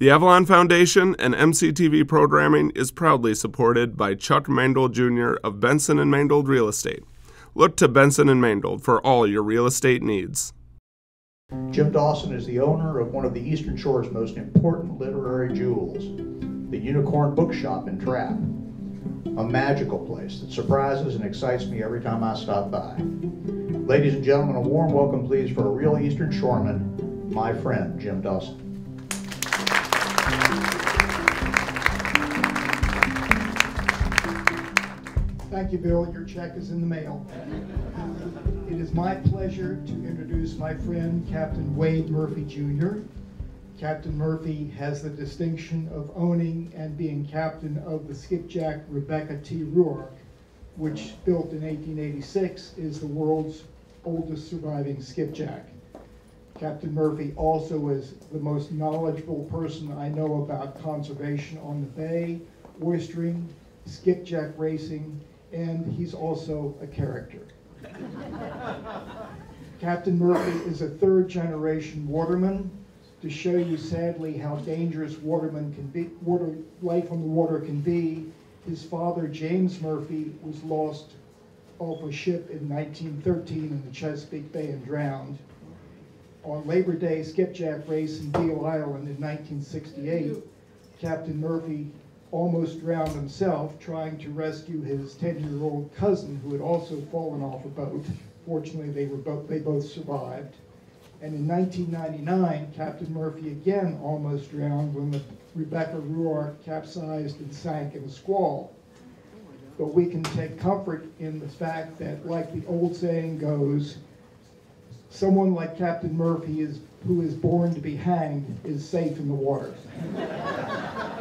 The Avalon Foundation and MCTV programming is proudly supported by Chuck Mandold Jr. of Benson & Mandold Real Estate. Look to Benson & Mandold for all your real estate needs. Jim Dawson is the owner of one of the Eastern Shore's most important literary jewels, the Unicorn Bookshop in Trapp, a magical place that surprises and excites me every time I stop by. Ladies and gentlemen, a warm welcome please for a real Eastern Shoreman, my friend Jim Dawson. Thank you, Bill. Your check is in the mail. It is my pleasure to introduce my friend, Captain Wade Murphy, Jr. Captain Murphy has the distinction of owning and being captain of the skipjack Rebecca T. Ruark, which, built in 1886, is the world's oldest surviving skipjack. Captain Murphy also is the most knowledgeable person I know about conservation on the bay, oystering, skipjack racing, and he's also a character. Captain Murphy is a third-generation waterman. To show you sadly how dangerous waterman can be, life on the water can be, his father, James Murphy, was lost off a ship in 1913 in the Chesapeake Bay and drowned. On Labor Day skipjack race in Deal Island in 1968, Captain Murphy almost drowned himself trying to rescue his 10-year-old cousin who had also fallen off a boat. Fortunately, they both survived. And in 1999, Captain Murphy again almost drowned when the Rebecca Ruark capsized and sank in a squall. But we can take comfort in the fact that, like the old saying goes, someone like Captain Murphy who is born to be hanged is safe in the water.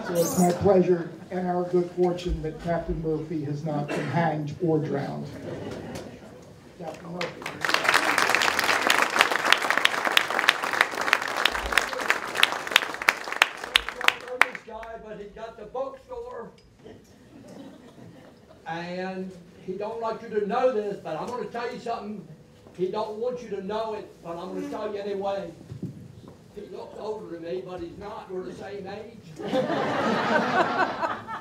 So it's my pleasure and our good fortune that Captain Murphy has not been hanged or drowned. Captain Murphy. But he got the bookstore, and he don't like you to know this, but I'm going to tell you something. He don't want you to know it, but I'm going to tell you anyway. He looks older than me, but he's not. We're the same age.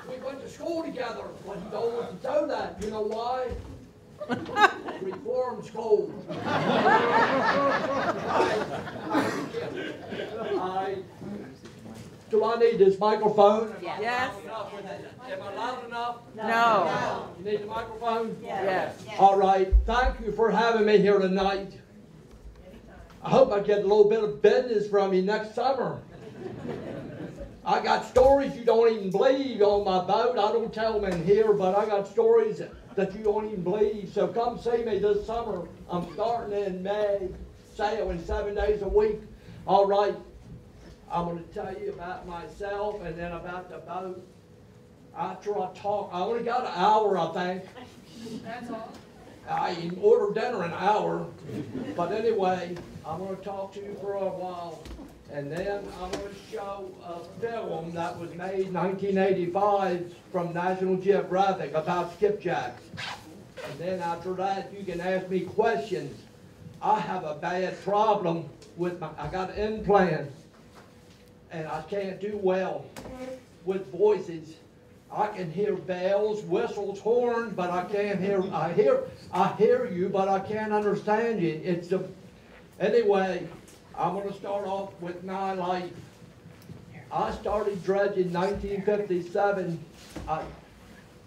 We went to school together, but he don't want to know that. You know why? Reform school. Do I need this microphone? Yes. Am I loud enough? No. You need the microphone? Yes. All right. Thank you for having me here tonight. I hope I get a little bit of business from you next summer. I got stories you don't even believe on my boat. I don't tell them in here, but I got stories that you don't even believe. So come see me this summer. I'm starting in May, sailing 7 days a week. All right. I'm going to tell you about myself and then about the boat. After I talk, I only got an hour, I think. That's all. I ordered dinner in an hour. But anyway, I'm going to talk to you for a while. And then I'm going to show a film that was made in 1985 from National Geographic about skipjacks. And then after that, you can ask me questions. I have a bad problem with I got an implant. And I can't do well with voices. I can hear bells, whistles, horns, but I can't hear. I hear you, but I can't understand you. Anyway. I'm going to start off with my life. I started dredging in 1957.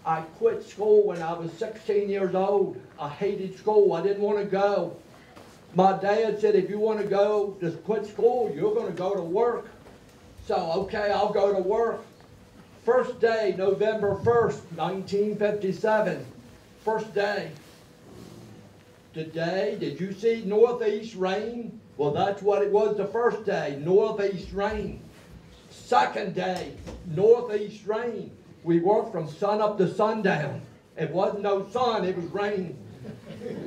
I quit school when I was 16 years old. I hated school. I didn't want to go. My dad said, if you want to go, just quit school. You're going to go to work. So, okay, I'll go to work. First day, November 1st, 1957. First day. Today, did you see northeast rain? Well, that's what it was the first day, northeast rain. Second day, northeast rain. We worked from sun up to sundown. It wasn't no sun, it was rain.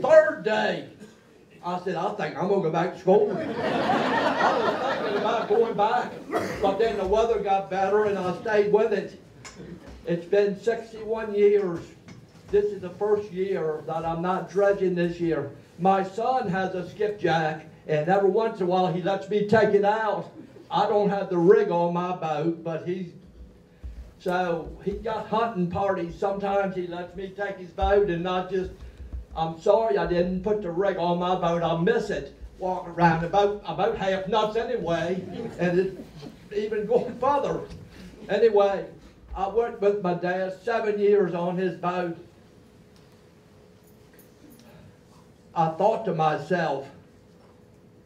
Third day, I said, I think I'm going to go back to school. I was thinking about going back, but then the weather got better and I stayed with it. It's been 61 years. This is the first year that I'm not dredging this year. My son has a skipjack, and every once in a while he lets me take it out. I don't have the rig on my boat, but so he got hunting parties. Sometimes he lets me take his boat and not just, I'm sorry I didn't put the rig on my boat, I'll miss it. Walking around about half nuts anyway, and it's even going further. Anyway, I worked with my dad 7 years on his boat. I thought to myself,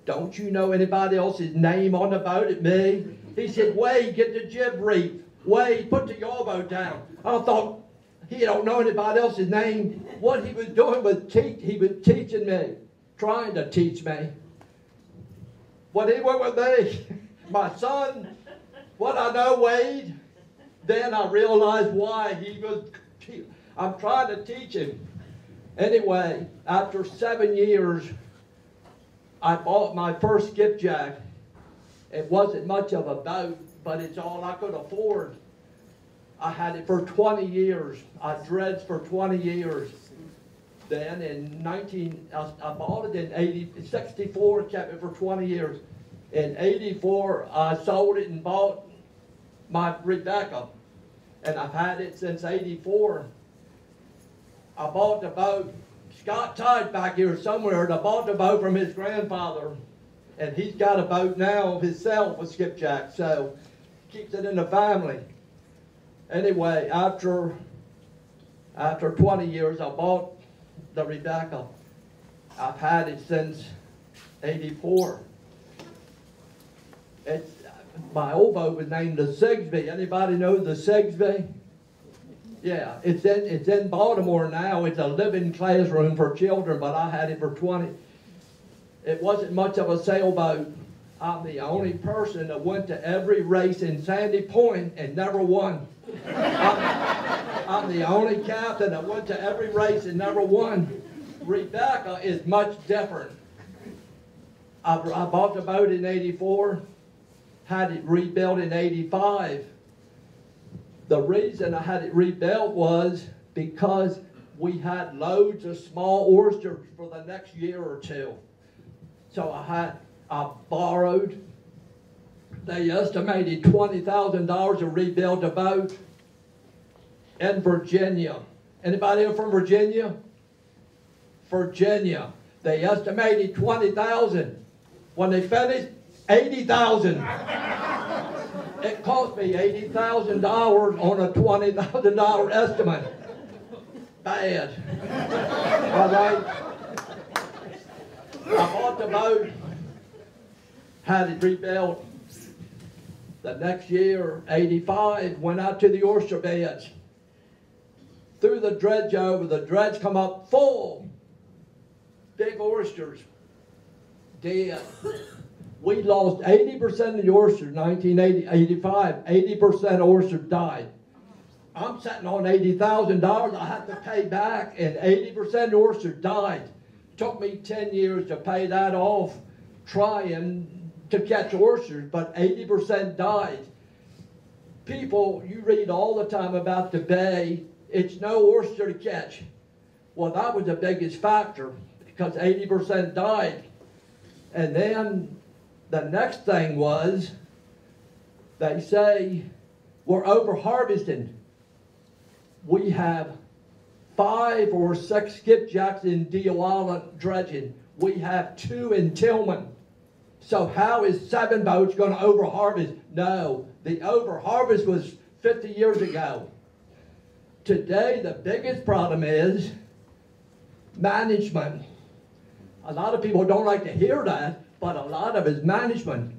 don't you know anybody else's name on the boat at me? He said, Wade, get the jib reef. Wade, put the yawl boat down. I thought, he don't know anybody else's name. What he was doing was he was teaching me, trying to teach me. When he went with me, my son, what I know, Wade, then I realized why I'm trying to teach him. Anyway, after 7 years, I bought my first skipjack. It wasn't much of a boat, but it's all I could afford. I had it for 20 years. I dredged for 20 years. Then I bought it in 64, kept it for 20 years. In 84, I sold it and bought my Rebecca. And I've had it since 84. I bought the boat. Scott Todd back here somewhere, I bought the boat from his grandfather. And he's got a boat now himself with skipjack, so keeps it in the family. Anyway, after 20 years, I bought the Rebecca. I've had it since 84. My old boat was named the Sigsbee. Anybody know the Sigsbee? Yeah, it's in Baltimore now. It's a living classroom for children, but I had it for 20. It wasn't much of a sailboat. I'm the only person that went to every race in Sandy Point and never won. I'm the only captain that went to every race and never won. Rebecca is much different. I bought the boat in 84, had it rebuilt in 85. The reason I had it rebuilt was because we had loads of small oysters for the next year or two. So I borrowed. They estimated $20,000 to rebuild the boat in Virginia. Anybody here from Virginia? Virginia. They estimated $20,000. When they finished, $80,000. It cost me $80,000 on a $20,000 estimate. Bad. All right. I bought the boat, had it rebuilt. The next year, 85, went out to the oyster beds. Threw the dredge over, the dredge come up full. Big oysters. Dead. We lost 80% of the oysters in 1985. 80% of oysters died. I'm sitting on $80,000 I had to pay back, and 80% of the oysters died. Took me 10 years to pay that off, trying to catch oysters, but 80% died. People, you read all the time about the bay, it's no oyster to catch. Well, that was the biggest factor, because 80% died. And then the next thing was, they say, we're over harvesting. We have 5 or 6 skipjacks in Deal Island dredging. We have 2 in Tillman. So how is 7 boats going to over-harvest? No, the over-harvest was 50 years ago. Today, the biggest problem is management. A lot of people don't like to hear that, but a lot of it is management.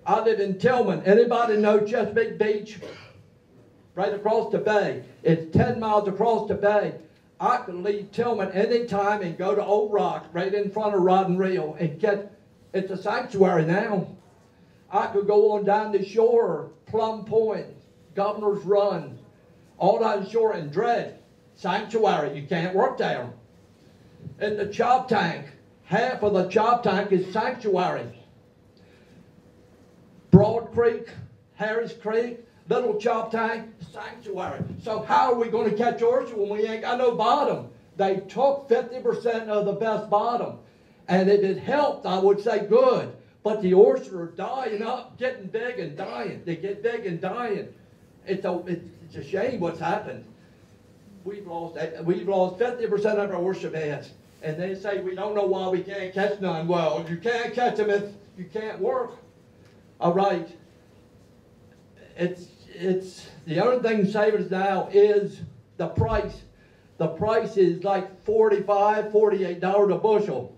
I live in Tillman. Anybody know Chesapeake Beach? Right across the bay. It's 10 miles across the bay. I could leave Tillman anytime and go to Old Rock, right in front of Rod and Reel, and it's a sanctuary now. I could go on down the shore, Plum Point, Governor's Run, all down the shore and dredge. Sanctuary, you can't work there. In the chop tank, half of the chop tank is sanctuary. Broad Creek, Harris Creek, little chop tank, sanctuary. So how are we going to catch oyster when we ain't got no bottom? They took 50% of the best bottom. And if it helped, I would say good. But the oysters are dying up, getting big and dying. They get big and dying. It's a shame what's happened. We've lost 50% of our oyster beds. And they say we don't know why we can't catch none. Well, you can't catch them if you can't work. All right. It's the only thing saving us now is the price. The price is like $45, $48 a bushel.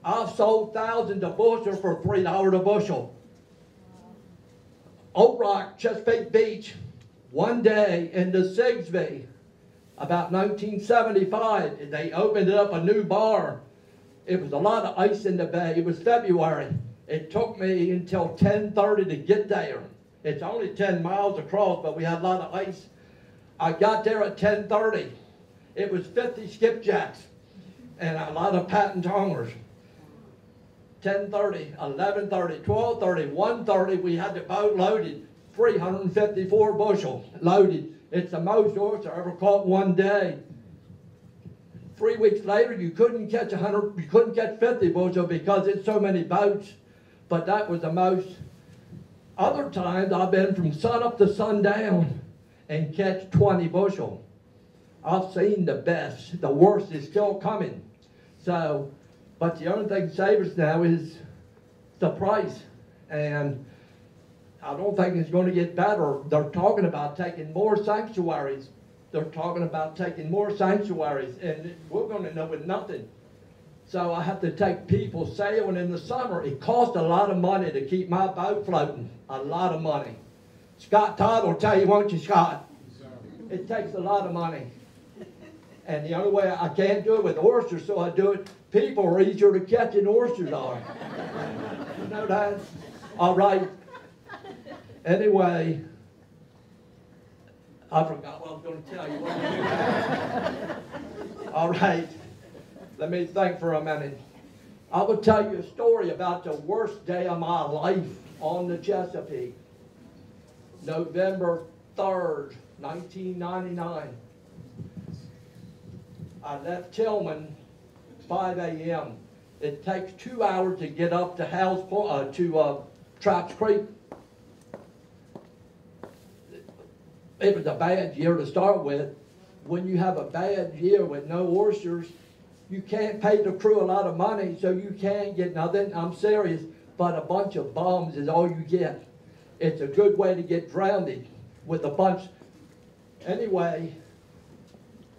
I've sold thousands of bushels for $3 a bushel. Oak Rock, Chesapeake Beach, one day in the Sigsbee, about 1975, they opened up a new bar. It was a lot of ice in the bay. It was February. It took me until 10:30 to get there. It's only 10 miles across, but we had a lot of ice. I got there at 10:30. It was 50 skipjacks and a lot of patent tongers. 10:30, 11:30, 12:30, 1:30, we had the boat loaded, 354 bushels loaded. It's the most oyster I ever caught one day. 3 weeks later, you couldn't catch 50 bushels because it's so many boats. But that was the most. Other times, I've been from sun up to sundown and catch 20 bushel. I've seen the best. The worst is still coming. So, but the only thing saves us now is the price. And I don't think it's going to get better. They're talking about taking more sanctuaries. They're talking about taking more sanctuaries, and we're going to know with nothing. So I have to take people sailing in the summer. It costs a lot of money to keep my boat floating. A lot of money. Scott Todd will tell you, won't you, Scott? It takes a lot of money. And the only way I can't do it with oysters, so I do it. People are easier to catch than oysters are. You know that? All right. Anyway, I forgot what I was going to tell you. All right. Let me think for a minute. I will tell you a story about the worst day of my life on the Chesapeake. November 3rd, 1999. I left Tillman 5 a.m. It takes 2 hours to get up to Traps Creek. It was a bad year to start with. When you have a bad year with no oysters, you can't pay the crew a lot of money, so you can't get nothing. I'm serious, but a bunch of bums is all you get. It's a good way to get drowned with a bunch. Anyway,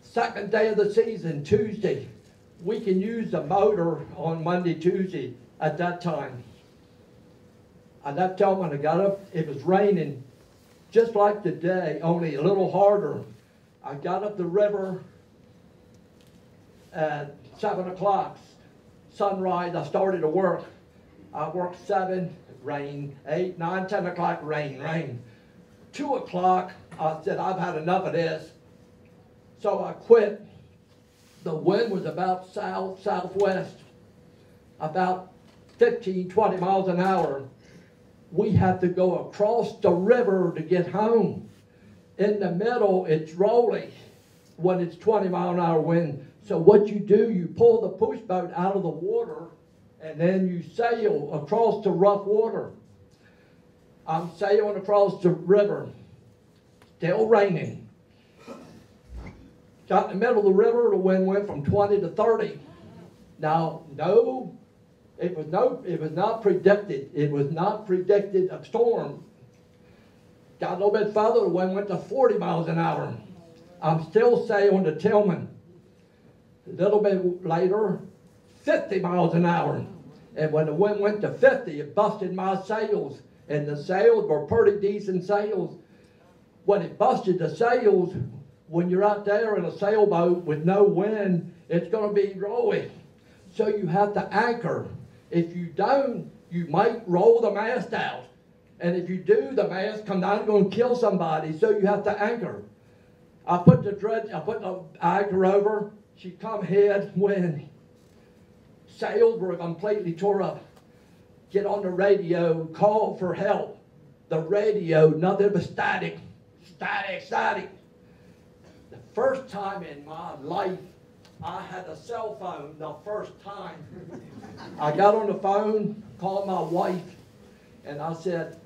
second day of the season, Tuesday. We can use the motor on Monday, Tuesday at that time. I left Tillman, I got up, it was raining, just like today, only a little harder. I got up the river at 7 o'clock, sunrise, I started to work. I worked 7, rain, 8, 9, 10 o'clock, rain. 2 o'clock, I said, I've had enough of this. So I quit. The wind was about southwest, about 15, 20 miles an hour. We had to go across the river to get home. In the middle, it's rolling when it's 20 mile an hour wind. So what you do, you pull the push boat out of the water and then you sail across the rough water. I'm sailing across the river, still raining. Got in the middle of the river, the wind went from 20 to 30. Now, it was not predicted. It was not predicted a storm. Got a little bit further, the wind went to 40 miles an hour. I'm still sailing to Tillman. A little bit later, 50 miles an hour. And when the wind went to 50, it busted my sails. And the sails were pretty decent sails. When it busted the sails, when you're out there in a sailboat with no wind, it's going to be rolling. So you have to anchor. If you don't, you might roll the mast out. And if you do, the mast come down and going to kill somebody. So you have to anchor. I put the anchor over. She come head wind. Sails were completely tore up. Get on the radio, call for help. The radio, nothing but static. Static. The first time in my life I had a cell phone the first time. I got on the phone, called my wife, and I said,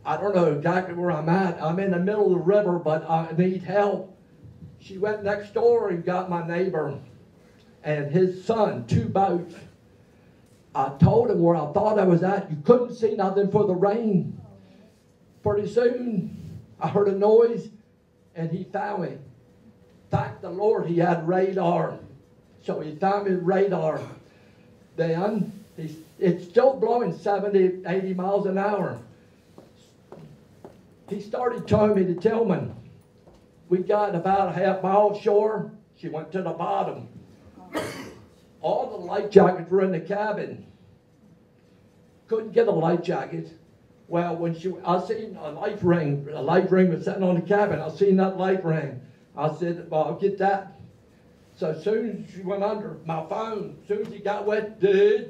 I don't know exactly where I'm at. I'm in the middle of the river, but I need help. She went next door and got my neighbor and his son 2 boats. I told him where I thought I was at. You couldn't see nothing for the rain. Pretty soon, I heard a noise, and he found me. Thank the Lord he had radar. So he found me with radar. Then, it's still blowing 70, 80 miles an hour. He started towing me to Tillman. We got about a half-mile shore. She went to the bottom. All the life jackets were in the cabin. Couldn't get a life jacket. Well, when I seen a life ring was sitting on the cabin. I seen that life ring. I said, well, I'll get that. So as soon as she went under, my phone, as soon as she got wet, I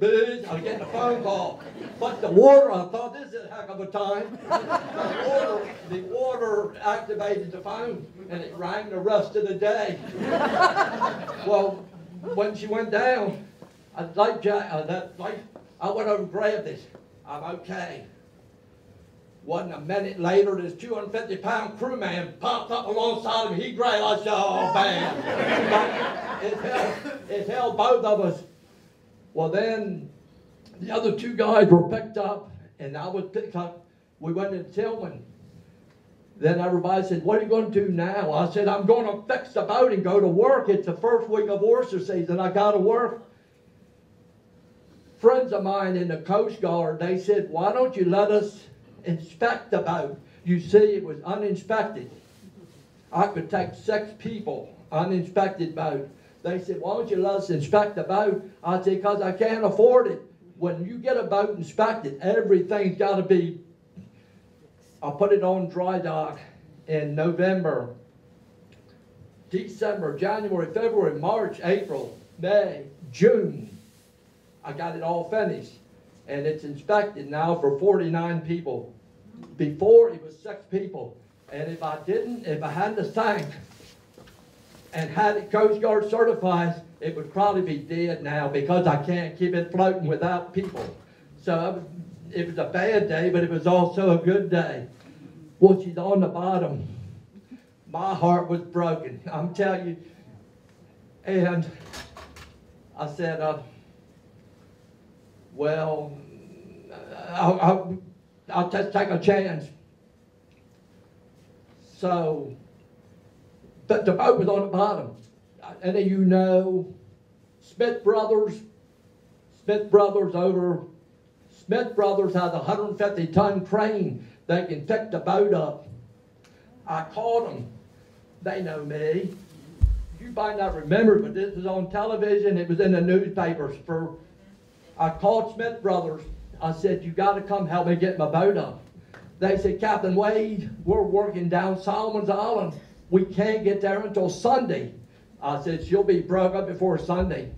was getting a phone call. But the water, I thought, this is a heck of a time. The water activated the phone, and it rang the rest of the day. Well, when she went down, I went over and grabbed it. I'm okay. Wasn't a minute later, this 250-pound crewman popped up alongside of me. He grabbed. I said, "Oh man!" It held both of us. Well, then the other 2 guys were picked up, and I was picked up. We went to Tillman. Then everybody said, "What are you going to do now?" I said, "I'm going to fix the boat and go to work. It's the first week of oyster season. I got to work." Friends of mine in the Coast Guard, they said, "Why don't you let us inspect the boat?" You see, it was uninspected. I could take 6 people, uninspected boat. They said, "Why don't you let us inspect the boat?" I said, "Because I can't afford it. When you get a boat inspected, everything's got to be..." I put it on dry dock in November, December, January, February, March, April, May, June. I got it all finished. And it's inspected now for 49 people. Before, it was 6 people. And if I hadn't sank and had it Coast Guard certified, it would probably be dead now because I can't keep it floating without people. So it was a bad day, but it was also a good day. Well, she's on the bottom. My heart was broken, I'm telling you. And I said, well, I'll just take a chance. So, but the boat was on the bottom. Any of you know Smith Brothers has a 150-ton crane that can pick the boat up. I called them. They know me. You might not remember, but this was on television. It was in the newspapers. I called Smith Brothers. I said, "You got to come help me get my boat up." They said, "Captain Wade, we're working down Solomon's Island. We can't get there until Sunday." I said, "She'll be broke up before Sunday."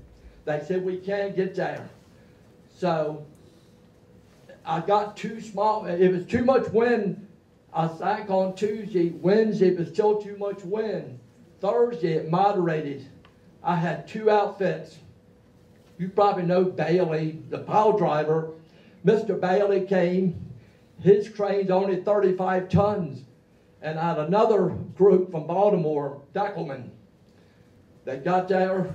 They said, "We can't get there." So I got too small. It was too much wind. I sank on Tuesday. Wednesday, it was still too much wind. Thursday, it moderated. I had 2 outfits. You probably know Bailey, the pile driver. Mr. Bailey came. His crane's only 35 tons. And I had another group from Baltimore, Deckelman. They got there.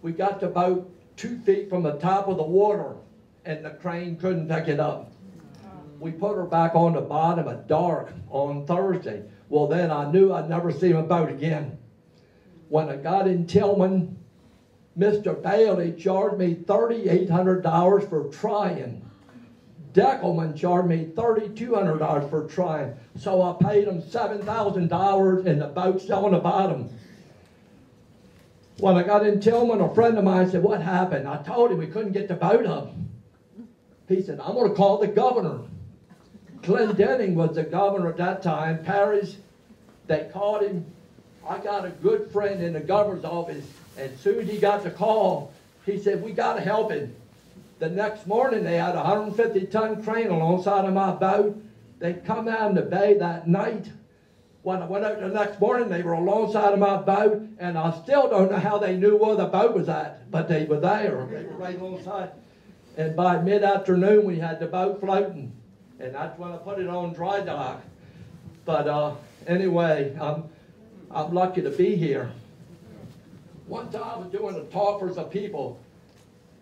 We got the boat 2 feet from the top of the water, and the crane couldn't pick it up. We put her back on the bottom at dark on Thursday. Well, then I knew I'd never see a boat again. When I got in Tillman, Mr. Bailey charged me $3,800 for trying. Deckelman charged me $3,200 for trying. So I paid him $7,000 and the boat's still on the bottom. When I got in Tillman, a friend of mine said, "What happened?" I told him we couldn't get the boat up. He said, "I'm going to call the governor." Glendenning was the governor at that time, Parrish. They called him. I got a good friend in the governor's office. As soon as he got the call, he said, "We got to help him." The next morning, they had a 150-ton crane alongside of my boat. They come out in the bay that night. when I went out the next morning, they were alongside of my boat, and I still don't know how they knew where the boat was at, but they were there. They were right alongside. And by mid-afternoon, we had the boat floating, and that's when I put it on dry dock. But anyway, I'm lucky to be here. One time I was doing a talk for some people.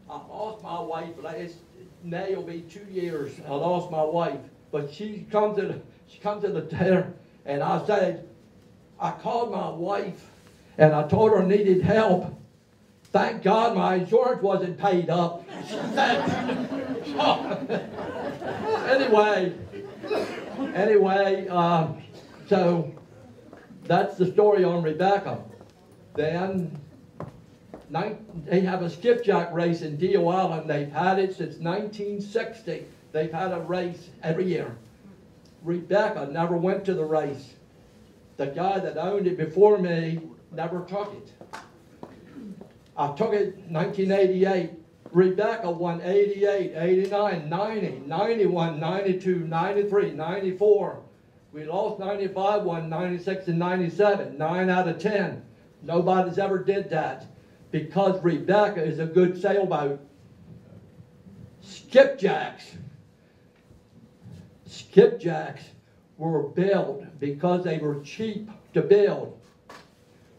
I lost my wife last May will be 2 years. I lost my wife, but she comes to the dinner, and I said, I called my wife, and I told her I needed help. Thank God my insurance wasn't paid up. She said, anyway, so that's the story on Rebecca. Then they have a skipjack race in Deal Island. They've had it since 1960. They've had a race every year. Rebecca never went to the race. The guy that owned it before me never took it. I took it in 1988. Rebecca won 88, 89, 90, 91, 92, 93, 94. We lost 95, won 96 and 97, 9 out of 10. Nobody's ever did that because Rebecca is a good sailboat. Skipjacks were built because they were cheap to build.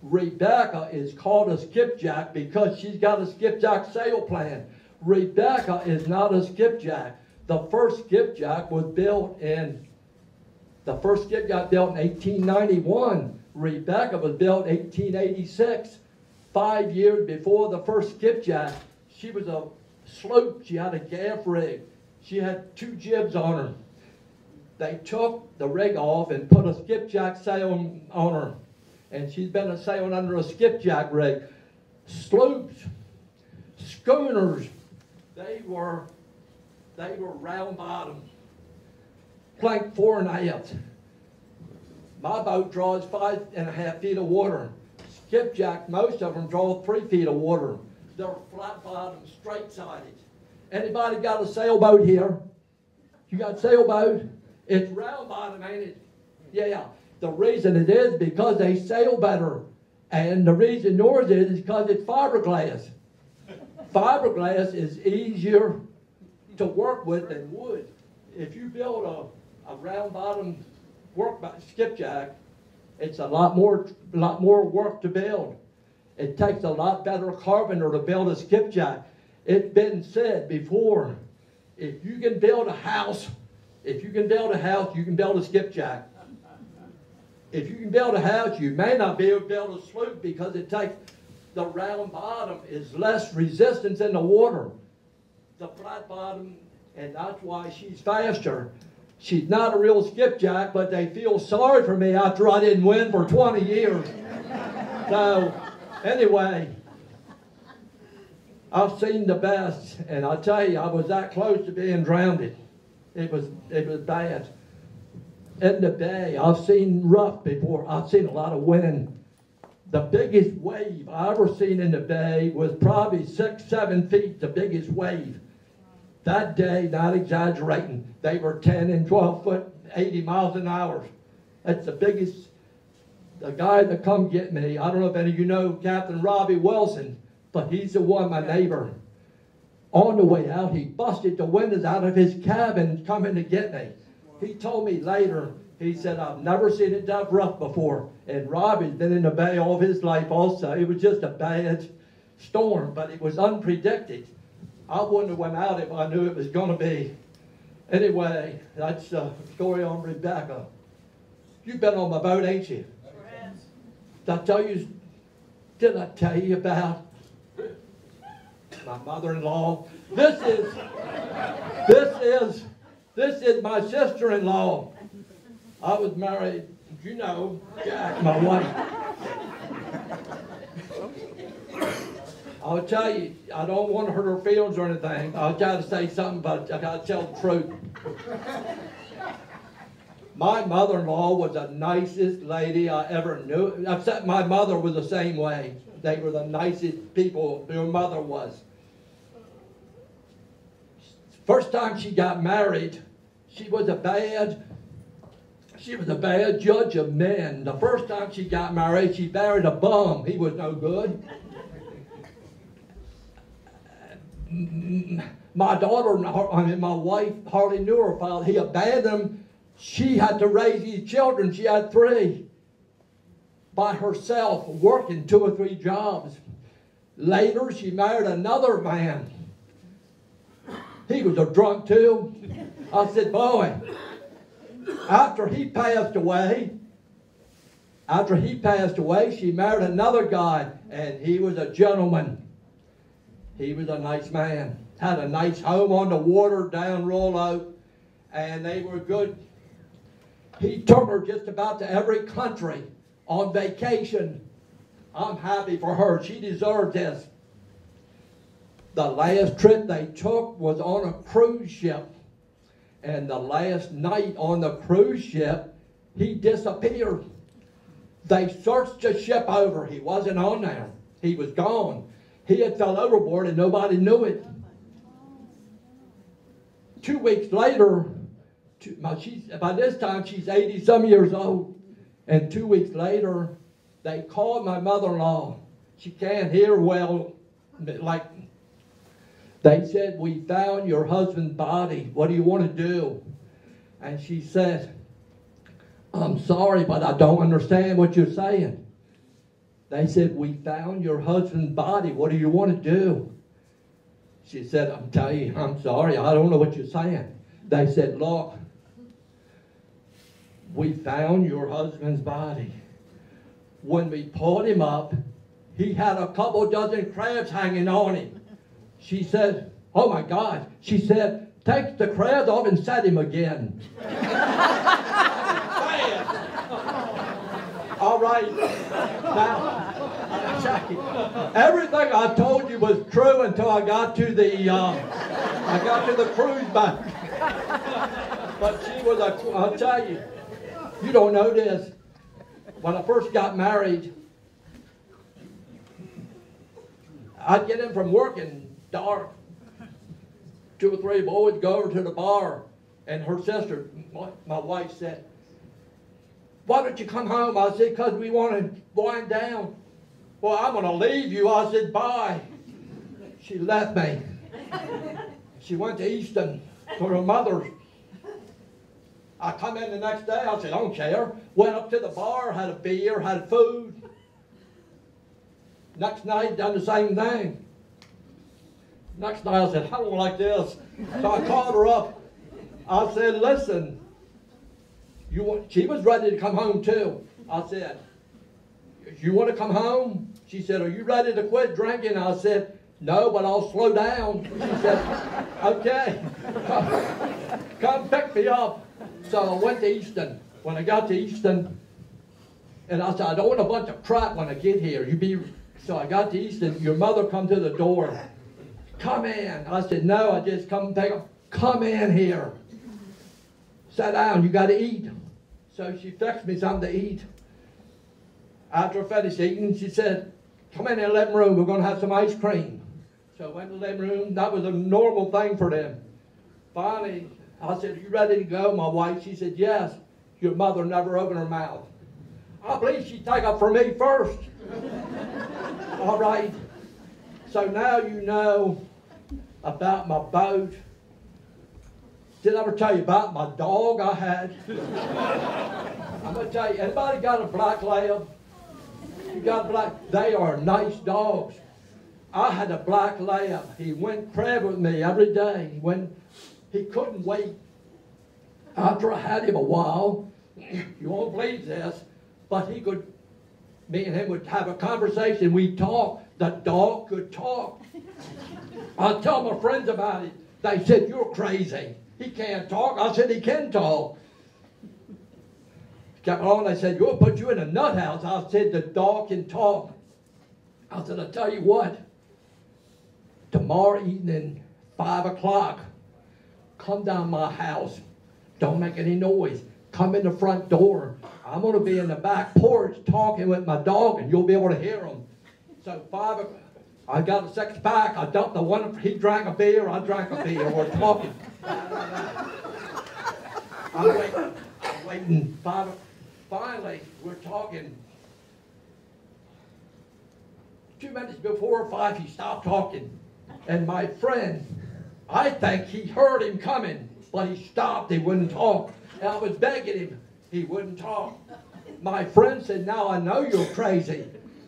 Rebecca is called a skipjack because she's got a skipjack sail plan. Rebecca is not a skipjack. The first skipjack was built in 1891. Rebecca was built in 1886, 5 years before the first skipjack. She was a sloop. She had a gaff rig. She had 2 jibs on her. They took the rig off and put a skipjack sail on her. And she's been sailing under a skipjack rig. Sloops, schooners, they were round bottom, plank 4 1/2. My boat draws 5 1/2 feet of water. Skipjack, most of them draw 3 feet of water. They're flat bottom, straight sided. Anybody got a sailboat here? You got a sailboat? It's round bottom, ain't it? Yeah. The reason it is because they sail better. And the reason yours is because it's fiberglass. Fiberglass is easier to work with than wood. If you build a round bottom skipjack, it's a lot more work to build. It takes a lot better carpenter to build a skipjack. It's been said before, if you can build a house, you can build a skipjack. If you can build a house, you may not be able to build a sloop because the round bottom is less resistance in the water. The flat bottom, and that's why she's faster. She's not a real skipjack, but they feel sorry for me after I didn't win for 20 years. So, anyway, I've seen the best, and I tell you, I was that close to being drowned. It was bad. In the bay, I've seen rough before. I've seen a lot of wind. The biggest wave I ever seen in the bay was probably 6, 7 feet, the biggest wave. That day, not exaggerating, they were 10 and 12 foot, 80 miles an hour. That's the biggest. The guy that come get me, I don't know if any of you know Captain Robbie Wilson, but he's the one, my neighbor. On the way out, he busted the windows out of his cabin coming to get me. He told me later, he said, I've never seen it that rough before. And Robbie's been in the bay all of his life also. It was just a bad storm, but it was unpredicted. I wouldn't have went out if I knew it was going to be. Anyway, that's the story on Rebecca. You've been on my boat, ain't you? Did I tell you about my mother-in-law? This is my sister-in-law. I was married, you know, Jack, my wife. I'll tell you, I don't want to hurt her feelings or anything. I'll try to say something, but I got to tell the truth. My mother-in-law was the nicest lady I ever knew. Except my mother was the same way. They were the nicest people your mother was. First time she got married, she was a bad She was a bad judge of men. The first time she got married, she married a bum. He was no good. My daughter, my wife hardly knew her father. He abandoned him. She had to raise these children. She had 3 by herself, working 2 or 3 jobs. Later, she married another man. He was a drunk too. I said, boy, after he passed away, she married another guy, and he was a gentleman. He was a nice man. Had a nice home on the water down Royal Oak, and they were good. He took her just about to every country on vacation. I'm happy for her. She deserved this. The last trip they took was on a cruise ship. And the last night on the cruise ship, he disappeared. They searched the ship over. He wasn't on there. He was gone. He had fell overboard and nobody knew it. 2 weeks later, by this time she's 80-some years old. And 2 weeks later, they called my mother-in-law. She can't hear well. They said, we found your husband's body. What do you want to do? And she said, I'm sorry, but I don't understand what you're saying. They said, we found your husband's body. What do you want to do? She said, I'm telling you, I'm sorry. I don't know what you're saying. They said, look, we found your husband's body. When we pulled him up, he had a couple dozen crabs hanging on him. She said, oh my God. She said, take the crabs off and set him again. All right. Now, everything I told you was true until I got to the cruise back. But she was I'll tell you, you don't know this. When I first got married, I'd get in from work and dark. 2 or 3 boys go over to the bar, and her sister, my wife, said, why don't you come home? I said, because we want to wind down. Well, I'm going to leave you. I said, bye. She left me. She went to Easton to her mother's. I come in the next day. I said, I don't care. Went up to the bar, had a beer, had food. Next night, done the same thing. Next night, I said, I don't like this. So I called her up. I said, listen, she was ready to come home too. I said, you want to come home? She said, are you ready to quit drinking? I said, no, but I'll slow down. She said, okay, come pick me up. So I went to Easton. When I got to Easton, and I said, I don't want a bunch of crap when I get here. So I got to Easton. Your mother come to the door. Come in. I said, no, I just come and pick up. Come in here. Sit down. You got to eat. So she fixed me something to eat. After I finished eating, she said, come in the living room. We're going to have some ice cream. So I went to the living room. That was a normal thing for them. Finally, I said, are you ready to go? My wife, she said, yes. Your mother never opened her mouth. I believe she'd take up for me first. All right. So now you know about my boat. Did I ever tell you about my dog I had? I'm going to tell you, anybody got a black lab? You got a black? They are nice dogs. I had a black lab. He went crab with me every day. He couldn't wait. After I had him a while, you won't believe this, but me and him would have a conversation. We'd talk. The dog could talk. I'd tell my friends about it. They said, you're crazy. He can't talk. I said, he can talk. Kept on. They said, we'll put you in a nut house. I said, the dog can talk. I said, I'll tell you what. Tomorrow evening, 5 o'clock, come down my house. Don't make any noise. Come in the front door. I'm going to be in the back porch talking with my dog, and you'll be able to hear him. So 5 o'clock, I got a 6-pack. I dumped the one. He drank a beer. I drank a beer. We're talking. I'm waiting. Finally, we're talking 2 minutes before 5, he stopped talking. And my friend, I think he heard him coming, but he stopped, he wouldn't talk. And I was begging him, he wouldn't talk. My friend said, now I know you're crazy.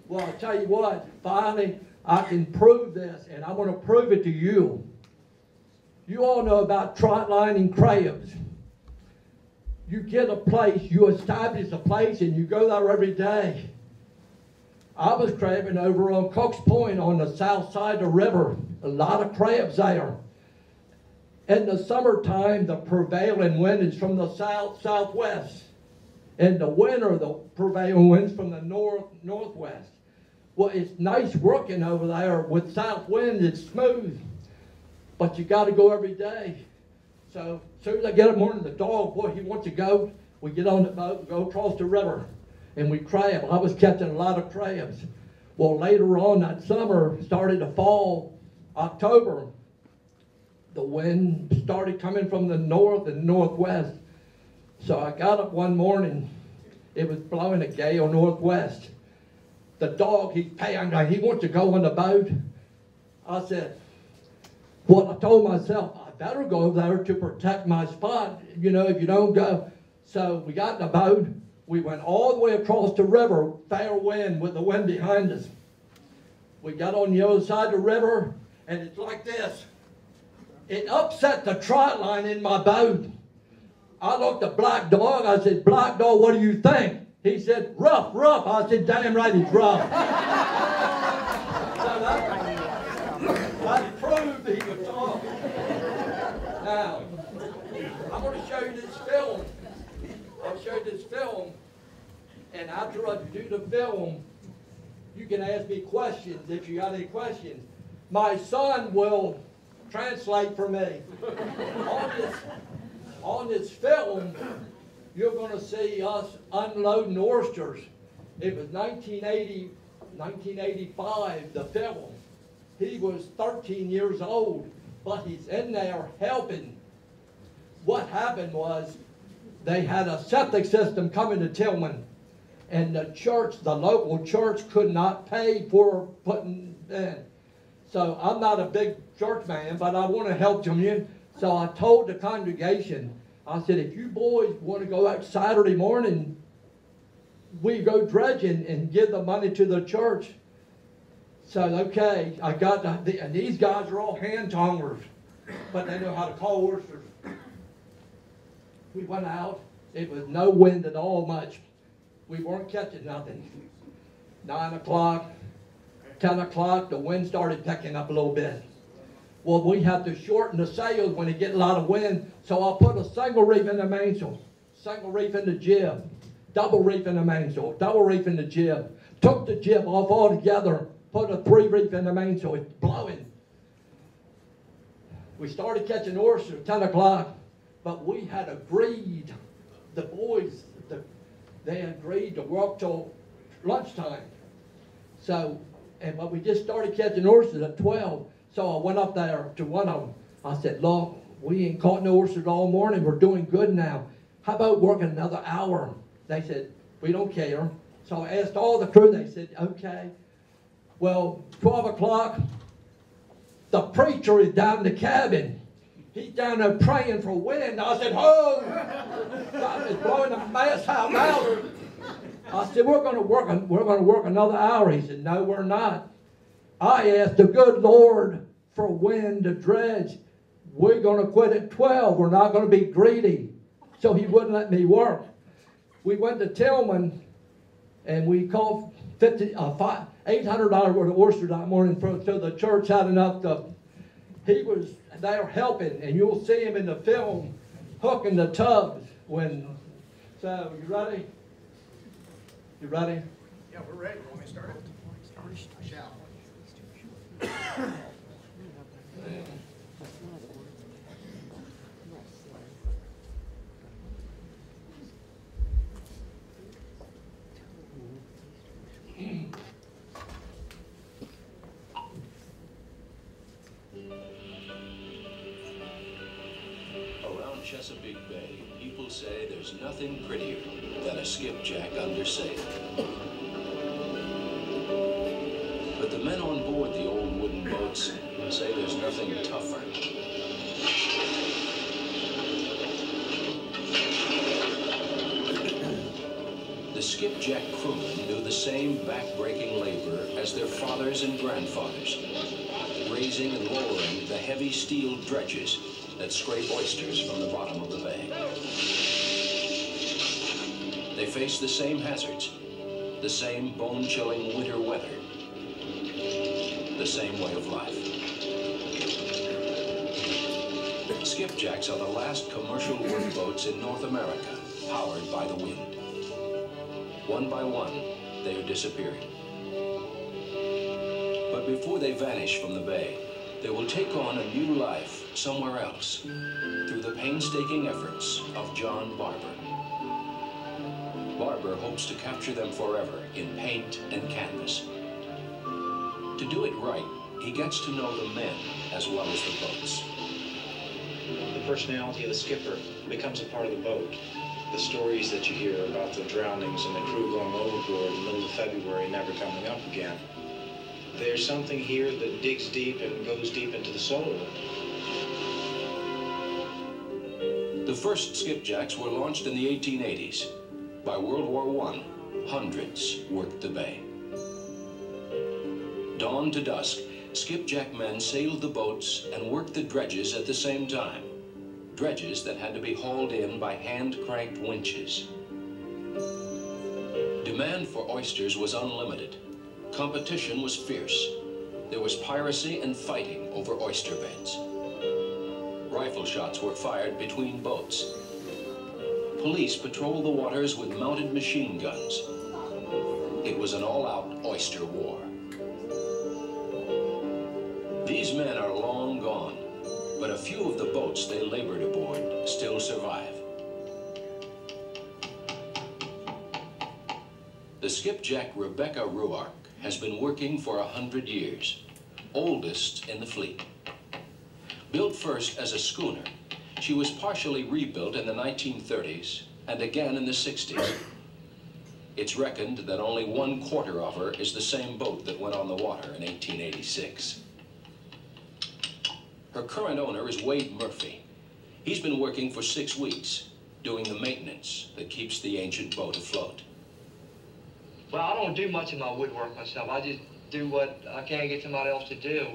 Well, I'll tell you what, finally, I can prove this, and I'm going to prove it to you. You all know about trot lining crabs. You get a place, you establish a place, and you go there every day. I was crabbing over on Cook's Point on the south side of the river. A lot of crabs there. In the summertime, the prevailing wind is from the southwest. In the winter, the prevailing wind's from the northwest. Well, it's nice working over there with south wind. It's smooth. But you got to go every day. So as soon as I get up in the morning, the dog, boy, he wants to go. We get on the boat and go across the river. And we crab. I was catching a lot of crabs. Well, later on that summer, started to fall, October, the wind started coming from the north and northwest. So I got up one morning, it was blowing a gale northwest. The dog, he's paying, he wants to go on the boat. I said, well, I told myself, I better go over there to protect my spot, you know, if you don't go. So we got in the boat, we went all the way across the river, fair wind with the wind behind us. We got on the other side of the river, and it's like this. It upset the trot line in my boat. I looked at Black Dog. I said, Black Dog, what do you think? He said, rough, rough. I said, damn right it's rough. So that proved he could talk. Now, I'm going to show you this film. I'll show you this film. And after I do the film, you can ask me questions if you got any questions. My son will translate for me. On this film, you're going to see us unloading oysters. It was 1985, the film. He was 13 years old, but he's in there helping. What happened was they had a septic system coming to Tillman, and the church, the local church, could not pay for putting in. So I'm not a big church man, but I want to help you. So I told the congregation, I said, if you boys want to go out Saturday morning, we go dredging and give the money to the church. So, okay, I got and these guys are all hand tongers, but they know how to call oysters. We went out. It was no wind at all much. We weren't catching nothing. 9 o'clock, 10 o'clock, the wind started picking up a little bit. Well, we have to shorten the sails when it get a lot of wind, so I'll put a single reef in the mainsail, single reef in the jib, double reef in the mainsail, double reef in the jib. Took the jib off altogether, put a 3 reef in the mainsail. It's blowing. We started catching oysters at 10 o'clock, but we had agreed, the boys, they agreed to work till lunchtime. So, but we just started catching oysters at 12. So I went up there to one of them. I said, look, we ain't caught no oysters all morning. We're doing good now. How about working another hour? They said, we don't care. So I asked all the crew. They said, okay. Well, 12 o'clock, the preacher is down in the cabin. He's down there praying for wind. I said, oh, God is blowing a mess out loud. I said, we're going to work another hour. He said, no, we're not. I asked the good Lord for wind to dredge. We're going to quit at 12. We're not going to be greedy. So he wouldn't let me work. We went to Tillman, and we called $800 worth of oysters that morning, so the church had enough to. He was there helping, and you'll see him in the film hooking the tubs when. So you ready? You ready? Yeah, we're ready. Want me to start it? Shall. Around Chesapeake Bay, people say there There's nothing prettier than a skipjack under sail. But the men on board the old wooden boats say there's nothing tougher. The skipjack crewmen do the same back-breaking labor as their fathers and grandfathers, raising and lowering the heavy steel dredges that scrape oysters from the bottom of the bay. They face the same hazards, the same bone-chilling winter weather, the same way of life. Skipjacks are the last commercial workboats in North America, powered by the wind. One by one, they are disappearing. But before they vanish from the bay, they will take on a new life somewhere else through the painstaking efforts of John Barber. Barber hopes to capture them forever in paint and canvas. To do it right, he gets to know the men as well as the boats. The personality of the skipper becomes a part of the boat. The stories that you hear about the drownings and the crew going overboard in the middle of February and never coming up again. There's something here that digs deep and goes deep into the soul. The first skipjacks were launched in the 1880s. By World War I, hundreds worked the bay. Dawn to dusk, skipjack men sailed the boats and worked the dredges at the same time. Dredges that had to be hauled in by hand-cranked winches. Demand for oysters was unlimited. Competition was fierce. There was piracy and fighting over oyster beds. Rifle shots were fired between boats. Police patrolled the waters with mounted machine guns. It was an all-out oyster war. These men are long gone, but a few of the boats they labored aboard still survive. The skipjack Rebecca Ruark has been working for 100 years, oldest in the fleet. Built first as a schooner, she was partially rebuilt in the 1930s and again in the 60s. It's reckoned that only 1/4 of her is the same boat that went on the water in 1886. Her current owner is Wade Murphy. He's been working for 6 weeks, doing the maintenance that keeps the ancient boat afloat. Well, I don't do much of my woodwork myself. I just do what I can't get somebody else to do.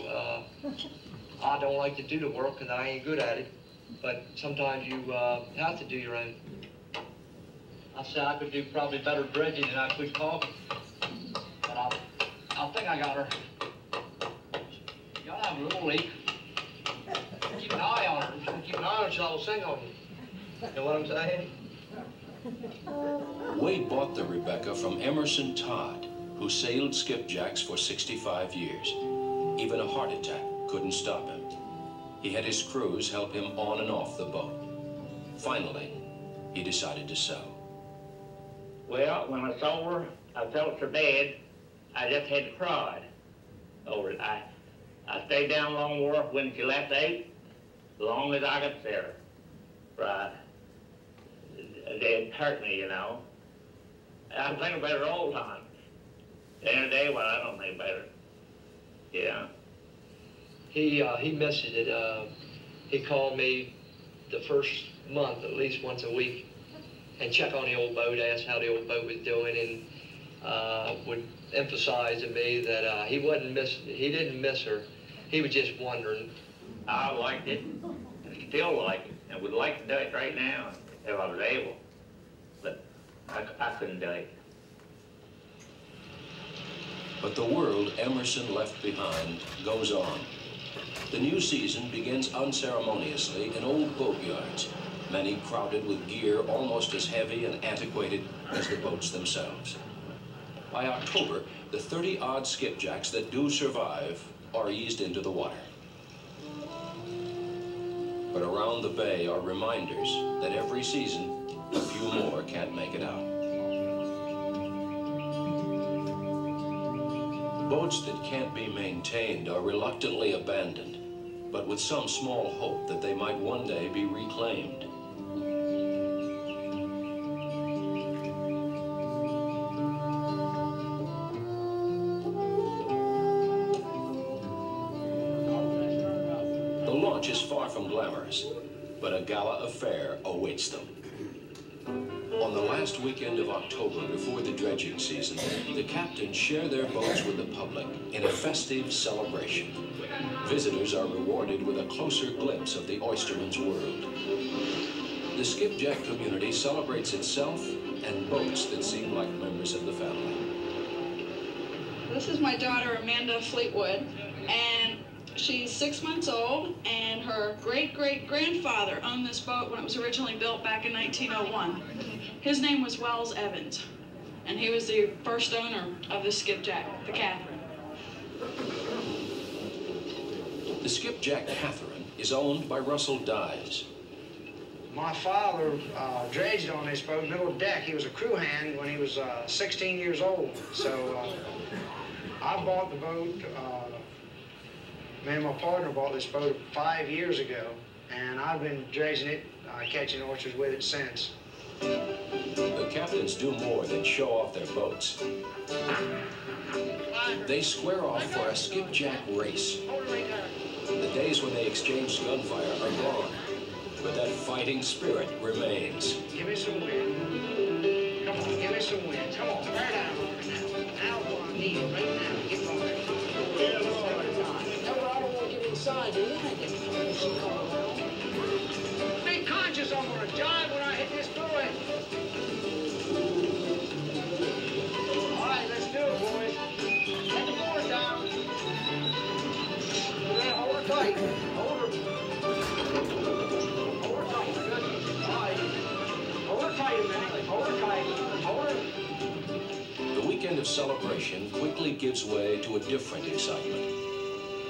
I don't like to do the work because I ain't good at it. But sometimes you have to do your own. I say I could do probably better dredging than I could caulking. But I think I got her. Y'all have a little leak. Keep an eye on her. Keep an eye on her so I'll sing on you. You know what I'm saying? Wade bought the Rebecca from Emerson Todd, who sailed skipjacks for 65 years. Even a heart attack couldn't stop him. He had his crews help him on and off the boat. Finally, he decided to sell. Well, when I saw her, I felt so bad, I just had to cry over it. I stayed down Long Wharf when she left 8, as long as I could see her. Right. It hurt me, you know. I'm thinking about her all the time. The end of the day, well, I don't think about her. Yeah. He misses it. He called me the first month, at least once a week, and check on the old boat, ask how the old boat was doing, and would emphasize to me that he didn't miss her. He was just wondering. I liked it, and still like it, and would like to do it right now if I was able, but I couldn't do it. But the world Emerson left behind goes on. The new season begins unceremoniously in old boatyards, many crowded with gear almost as heavy and antiquated as the boats themselves. By October, the 30-odd skipjacks that do survive are eased into the water. But around the bay are reminders that every season, a few more can't make it out. Boats that can't be maintained are reluctantly abandoned, but with some small hope that they might one day be reclaimed. launch is far from glamorous, but a gala affair awaits them. On the last weekend of October before the dredging season, the captains share their boats with the public in a festive celebration. Visitors are rewarded with a closer glimpse of the oysterman's world. The skipjack community celebrates itself and boats that seem like members of the family. This is my daughter, Amanda Fleetwood, and she's 6 months old, and her great-great-grandfather owned this boat when it was originally built back in 1901. His name was Wells Evans, and he was the first owner of the skipjack, the Catherine. The skipjack Catherine is owned by Russell Dyes. My father dredged on this boat, middle of deck. He was a crew hand when he was 16 years old. So I bought the boat, me and my partner bought this boat 5 years ago, and I've been dredging it, catching oysters with it since. The captains do more than show off their boats. They square off for a skipjack race. The days when they exchanged gunfire are gone, but that fighting spirit remains. Give me some wind. Come on, give me some wind. Come on, bear down on me now. Now's what I need right now. Get on there. Yeah, all right. No, I don't want to get inside, do you? Be conscious, I'm going to jive when I hit this buoy. All right, let's do it, boys. Take the board down. Hold her tight. Hold her. Hold her tight. Good. All right. Hold her tight a minute. Hold her tight. Hold her. The weekend of celebration quickly gives way to a different excitement.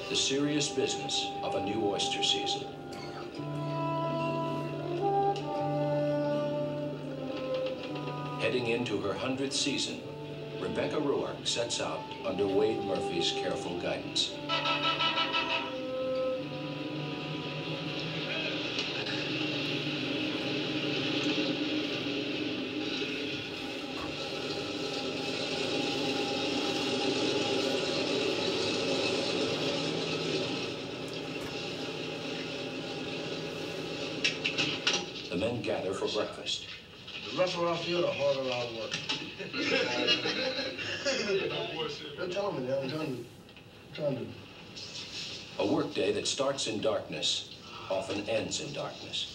The serious business of a new oyster season. Heading into her 100th season, Rebecca Ruark sets out under Wade Murphy's careful guidance. The men gather for breakfast. The rougher I feel, the harder I work. Don't tell me that. I'm trying to. A workday that starts in darkness often ends in darkness.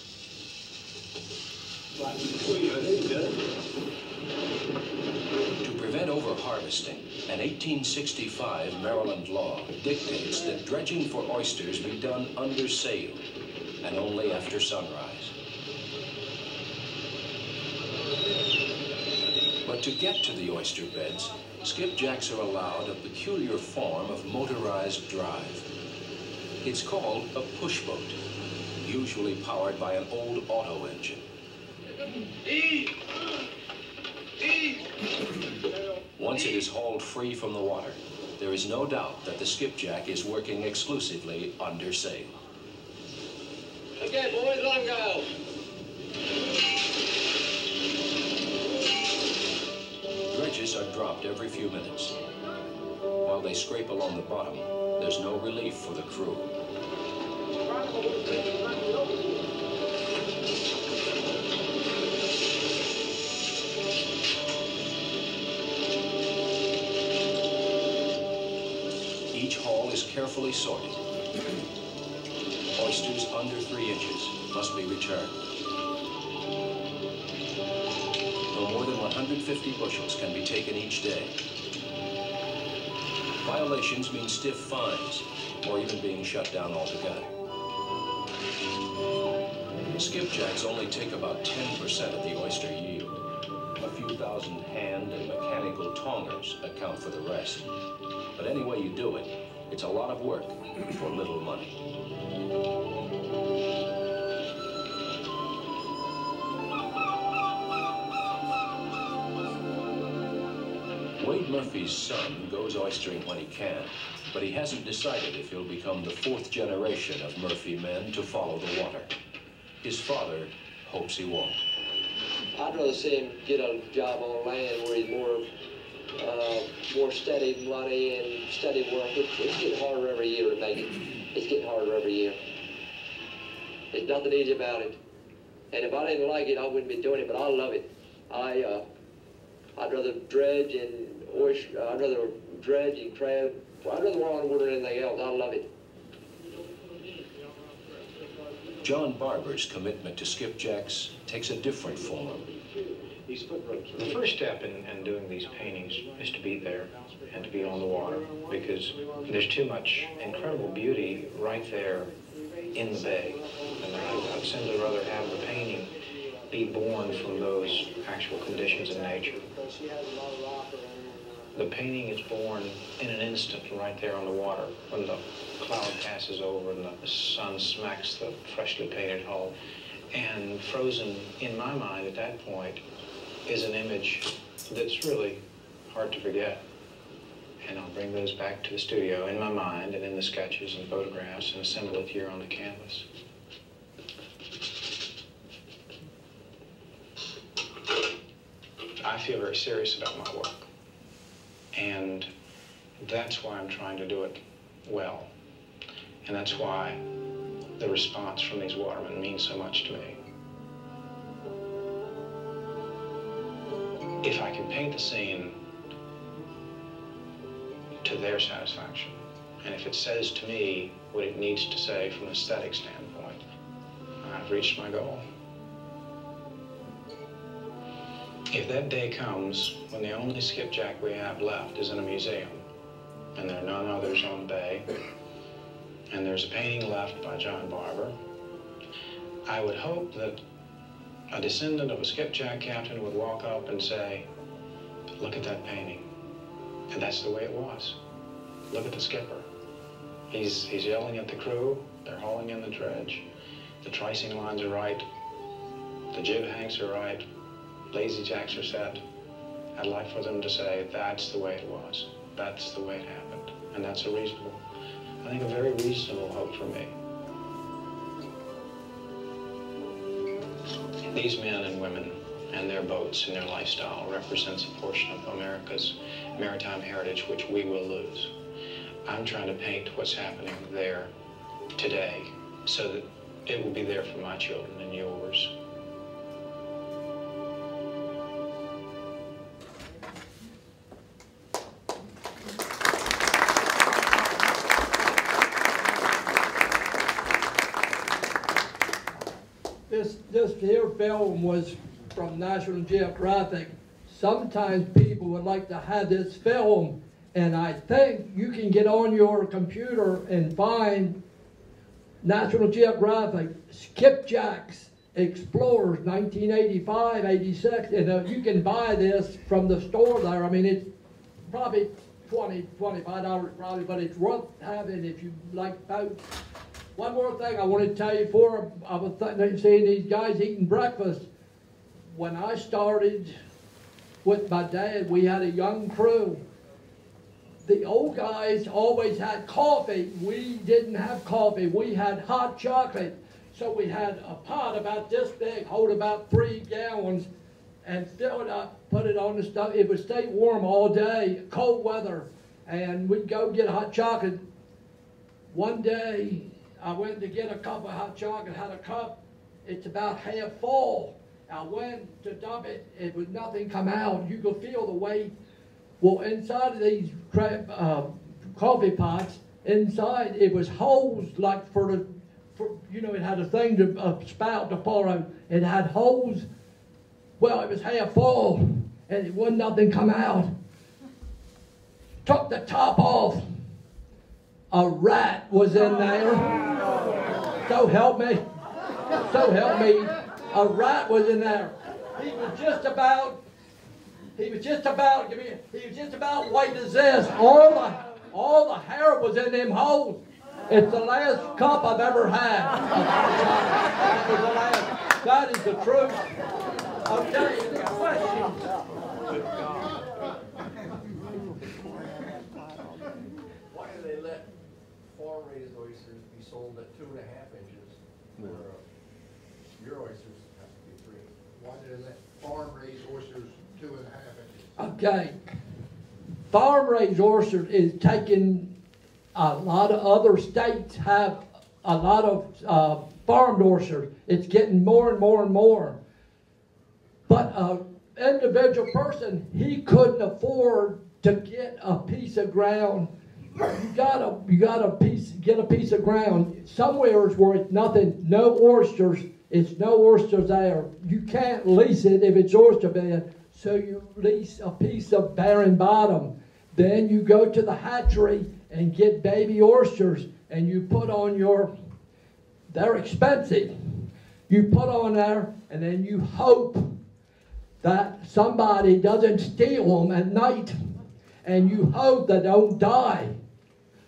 To prevent over-harvesting, an 1865 Maryland law dictates that dredging for oysters be done under sail and only after sunrise. But to get to the oyster beds, skipjacks are allowed a peculiar form of motorized drive. It's called a pushboat, usually powered by an old auto engine. Once it is hauled free from the water, there is no doubt that the skipjack is working exclusively under sail. Okay, boys, let them go. Dredges are dropped every few minutes. While they scrape along the bottom, there's no relief for the crew. Each haul is carefully sorted. Oysters under 3 inches must be returned. No more than 150 bushels can be taken each day. Violations mean stiff fines, or even being shut down altogether. Skipjacks only take about 10% of the oyster yield. A few thousand hand and mechanical tongers account for the rest. But any way you do it, it's a lot of work for little money. Wade Murphy's son goes oystering when he can, but he hasn't decided if he'll become the 4th generation of Murphy men to follow the water. His father hopes he won't. I'd rather see him get a job on land where he's more steady money and steady work. It's getting harder every year to make it. It's getting harder every year. There's nothing easy about it. And if I didn't like it, I wouldn't be doing it, but I love it. I'd rather dredge and oyster, I'd rather dredge and crab. I'd rather walk on water than anything else. I love it. John Barber's commitment to skipjacks takes a different form. The first step in doing these paintings is to be there and to be on the water, because there's too much incredible beauty right there in the bay. And I'd simply rather have the painting be born from those actual conditions in nature. The painting is born in an instant right there on the water when the cloud passes over and the sun smacks the freshly painted hull. And frozen in my mind at that point is an image that's really hard to forget. And I'll bring those back to the studio in my mind and in the sketches and photographs and assemble it here on the canvas. I feel very serious about my work. And that's why I'm trying to do it well. And that's why the response from these watermen means so much to me. If I can paint the scene to their satisfaction, and if it says to me what it needs to say from an aesthetic standpoint, I've reached my goal. If that day comes when the only skipjack we have left is in a museum, and there are none others on the bay, and there's a painting left by John Barber, I would hope that a descendant of a skipjack captain would walk up and say, "Look at that painting." And that's the way it was. Look at the skipper. He's yelling at the crew. They're hauling in the dredge. The tricing lines are right. The jib hanks are right. Lazy jacks are set. I'd like for them to say, that's the way it was. That's the way it happened. And that's a reasonable, I think a very reasonable hope for me. These men and women and their boats and their lifestyle represents a portion of America's maritime heritage which we will lose. I'm trying to paint what's happening there today so that it will be there for my children and yours. This here film was from National Geographic. Sometimes people would like to have this film, and I think you can get on your computer and find National Geographic Skipjacks Explorers 1985, 86, and you can buy this from the store there. I mean, it's probably $25 probably, but it's worth having if you like boats. One more thing I want to tell you before I was seeing these guys eating breakfast. When I started with my dad, we had a young crew. The old guys always had coffee. We didn't have coffee. We had hot chocolate. So we had a pot about this big, hold about 3 gallons, and fill it up, put it on the stove. It would stay warm all day, cold weather, and we'd go get hot chocolate. One day, I went to get a cup of hot chocolate, had a cup, it's about half full. I went to dump it, it was nothing come out. You could feel the weight. Well, inside of these coffee pots, inside it was holes like you know, it had a thing to spout to pour out. It had holes. Well, it was half full, and it wasn't nothing come out. Took the top off. A rat was in there. So help me. So help me. A rat was in there. He was just about white as this. All the hair was in them holes. It's the last cup I've ever had. That was the last. That is the truth. I'll tell you the question. Why do they let farm-raised oysters be sold at 2.5 inches, where your oysters have to be 3? Why do they let farm-raised oysters 2.5 inches? Okay. Farm-raised oysters is taking a lot of other states have a lot of farmed oysters. It's getting more and more and more. But an individual person, he couldn't afford to get a piece of ground. You gotta get a piece of ground somewhere where it's nothing, no oysters. It's no oysters there. You can't lease it if it's oyster bed, so you lease a piece of barren bottom. Then you go to the hatchery and get baby oysters, and you put on your, they're expensive. You put on there, and then you hope that somebody doesn't steal them at night, and you hope they don't die.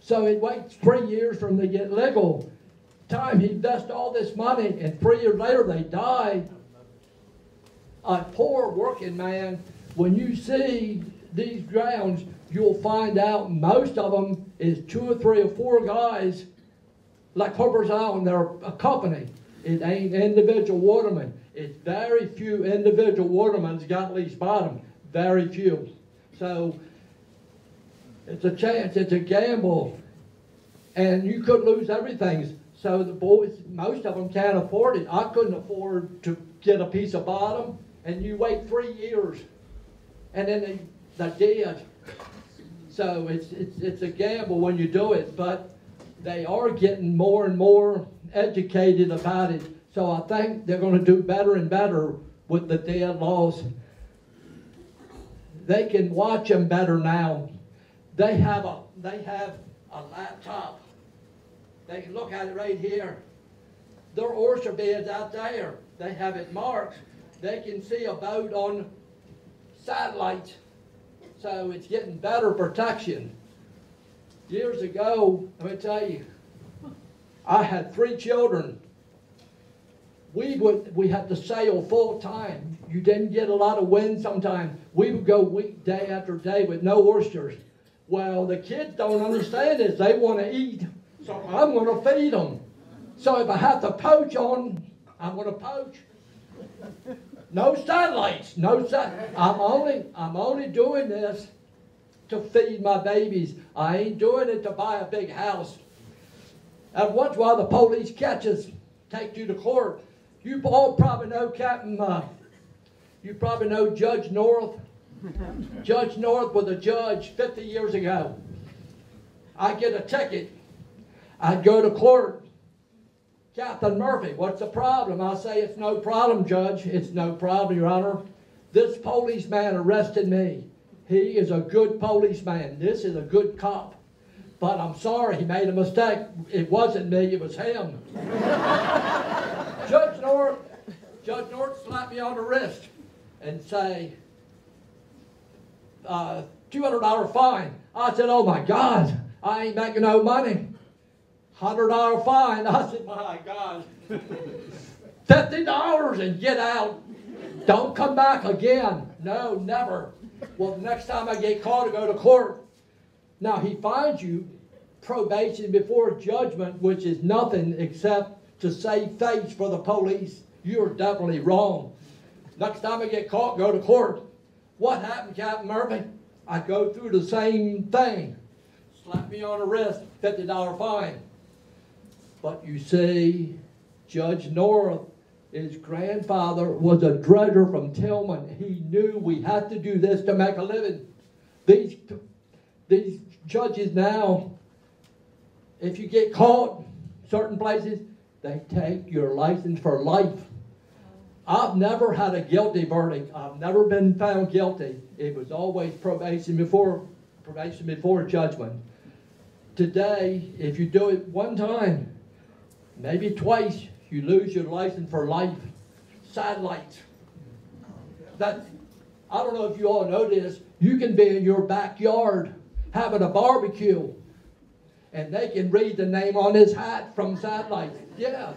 So it waits 3 years for them to get legal. Time he invests all this money, and 3 years later they die. A poor working man, when you see these grounds, you'll find out most of them is 2 or 3 or 4 guys, like Harper's Island, they're a company. It ain't individual watermen. It's very few individual watermen's got lease bottom, very few. So it's a chance, it's a gamble, and you could lose everything. So the boys, most of them can't afford it. I couldn't afford to get a piece of bottom, and you wait 3 years, and then they're dead. So it's a gamble when you do it, but they are getting more and more educated about it. So I think they're going to do better and better with the dead laws. They can watch them better now. They have a laptop. They can look at it right here. There are oyster beds out there. They have it marked. They can see a boat on satellite. So it's getting better protection. Years ago, let me tell you, I had 3 children. We had to sail full time. You didn't get a lot of wind sometimes. We would go day after day with no oysters. Well, the kids don't understand this. They want to eat. So I'm going to feed them. So if I have to poach on, I'm going to poach. No satellites. I'm only doing this to feed my babies. I ain't doing it to buy a big house. And once while the police catches, take you to court. You all probably know Captain. You probably know Judge North. Judge North was a judge 50 years ago. I get a ticket. I'd go to court. Captain Murphy, what's the problem? I say, it's no problem, Judge. It's no problem, Your Honor. This policeman arrested me. He is a good policeman. This is a good cop. But I'm sorry, he made a mistake. It wasn't me, it was him. Judge North slapped me on the wrist and say, $200 fine. I said, oh my God, I ain't making no money. $100 fine. I said, my God. $50 and get out. Don't come back again. No, never. Well, the next time I get called to go to court, now he finds you probation before judgment, which is nothing except to save face for the police. You're definitely wrong. Next time I get caught, go to court. What happened, Captain Murphy? I go through the same thing. Slap me on the wrist, $50 fine. But you see, Judge North, his grandfather was a dredger from Tillman. He knew we had to do this to make a living. These judges now, if you get caught certain places, they take your license for life. I've never had a guilty verdict. I've never been found guilty. It was always probation before judgment. Today, if you do it one time, maybe twice, you lose your license for life. Satellites. I don't know if you all know this. You can be in your backyard having a barbecue, and they can read the name on his hat from satellites. Yeah.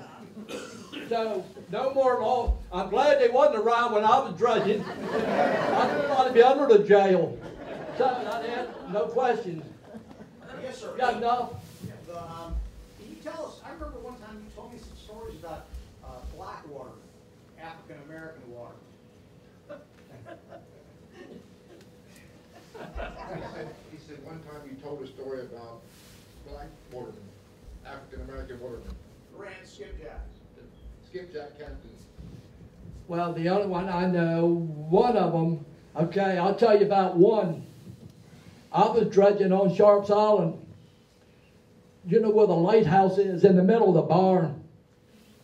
So, no more law. I'm glad they wasn't around when I was dredging. I'd probably be under the jail. So, that's it. No questions. Yes, sir. Got enough? Can you tell us, I remember one time you told me some stories about black water, African-American water. He said one time you told a story about black watermen, African-American watermen. Ran skipjacks. skipjack captains? Well, the only one I know, one of them, okay, I'll tell you about one. I was dredging on Sharp's Island. You know where the lighthouse is, in the middle of the bar.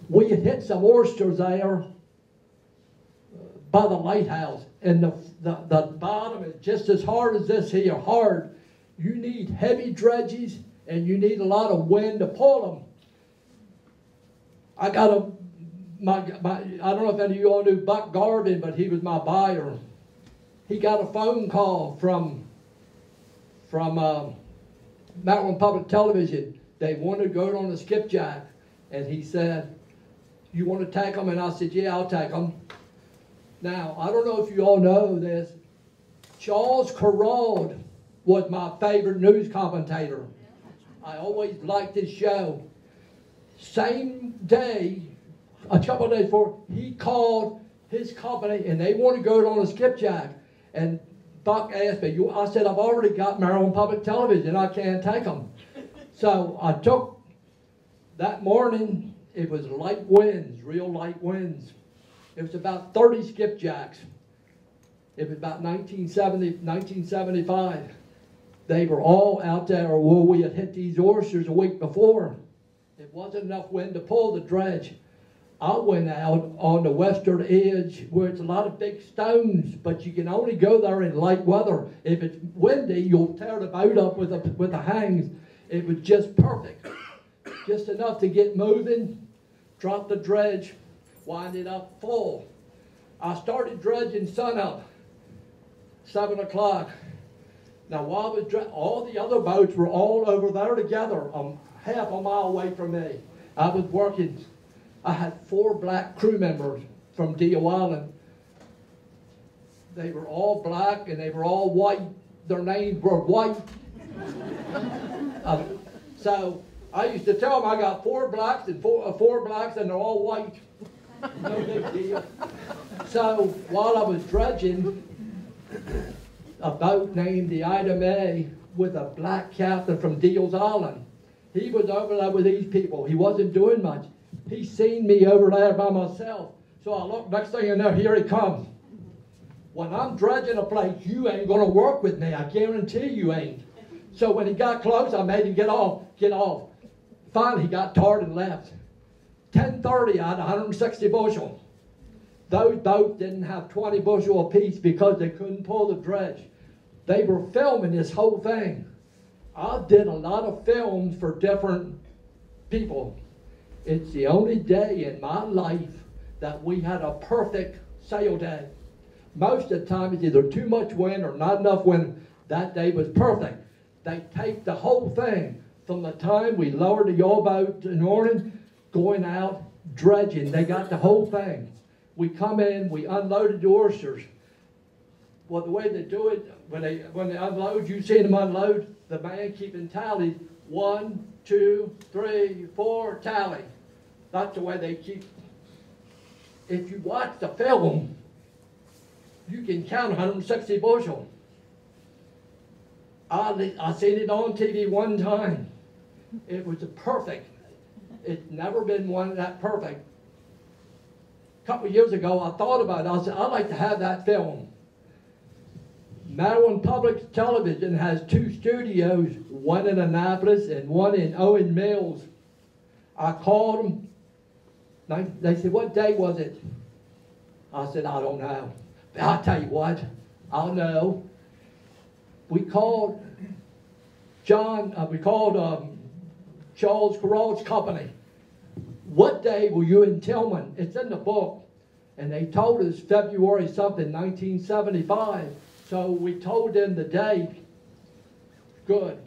We had hit some oysters there by the lighthouse, and the bottom is just as hard as this here, hard. You need heavy dredges, and you need a lot of wind to pull them. I got I don't know if any of you all knew Buck Garvin, but he was my buyer. He got a phone call from Maryland Public Television. They wanted to go on a skipjack, and he said, "You want to take them?" And I said, "Yeah, I'll take them." Now, I don't know if you all know this. Charles Carraud was my favorite news commentator. I always liked his show. Same day, a couple of days before, he called his company, and they wanted to go on a skipjack. And Buck asked me, I said, "I've already got Maryland Public Television. I can't take them." So I took, that morning, it was light winds, real light winds. It was about 30 skipjacks. It was about 1975. They were all out there where we had hit these oysters a week before. It wasn't enough wind to pull the dredge. I went out on the western edge where it's a lot of big stones, but you can only go there in light weather. If it's windy, you'll tear the boat up with the hangs. It was just perfect. Just enough to get moving, drop the dredge, wind it up full. I started dredging sunup, 7 o'clock. Now while I was all the other boats were all over there together, half a mile away from me. I was working. I had 4 black crew members from Deal Island. They were all black and they were all white. Their names were white. So I used to tell them I got 4 blacks and four blacks and they're all white. No big deal. So while I was dredging, a boat named the Item A with a black captain from Deal's Island. He was over there with these people. He wasn't doing much. He seen me over there by myself. So I looked, next thing you know, here he comes. When I'm dredging a place, you ain't going to work with me. I guarantee you ain't. So when he got close, I made him get off. Finally, he got tired and left. 10:30, I had 160 bushel. Those boats didn't have 20 bushel apiece because they couldn't pull the dredge. They were filming this whole thing. I did a lot of films for different people. It's the only day in my life that we had a perfect sail day. Most of the time it's either too much wind or not enough wind. That day was perfect. They taped the whole thing from the time we lowered the yawl boat in the morning, going out, dredging. They got the whole thing. We come in, we unloaded the oysters. Well, the way they do it, when they unload, you see them unload, the man keeping tally, 1, 2, 3, 4, tally. That's the way they keep. If you watch the film, you can count 160 bushel. I seen it on TV one time. It was perfect. It's never been one that perfect. A couple of years ago, I thought about it. I said, I'd like to have that film. Maryland Public Television has 2 studios, one in Annapolis and one in Owen Mills. I called them. They said, "What day was it?" I said, "I don't know." But I'll tell you what, I'll know. We called Charles Carraud's company. "What day were you in Tillman?" It's in the book. And they told us February something, 1975. So we told them the date. Good.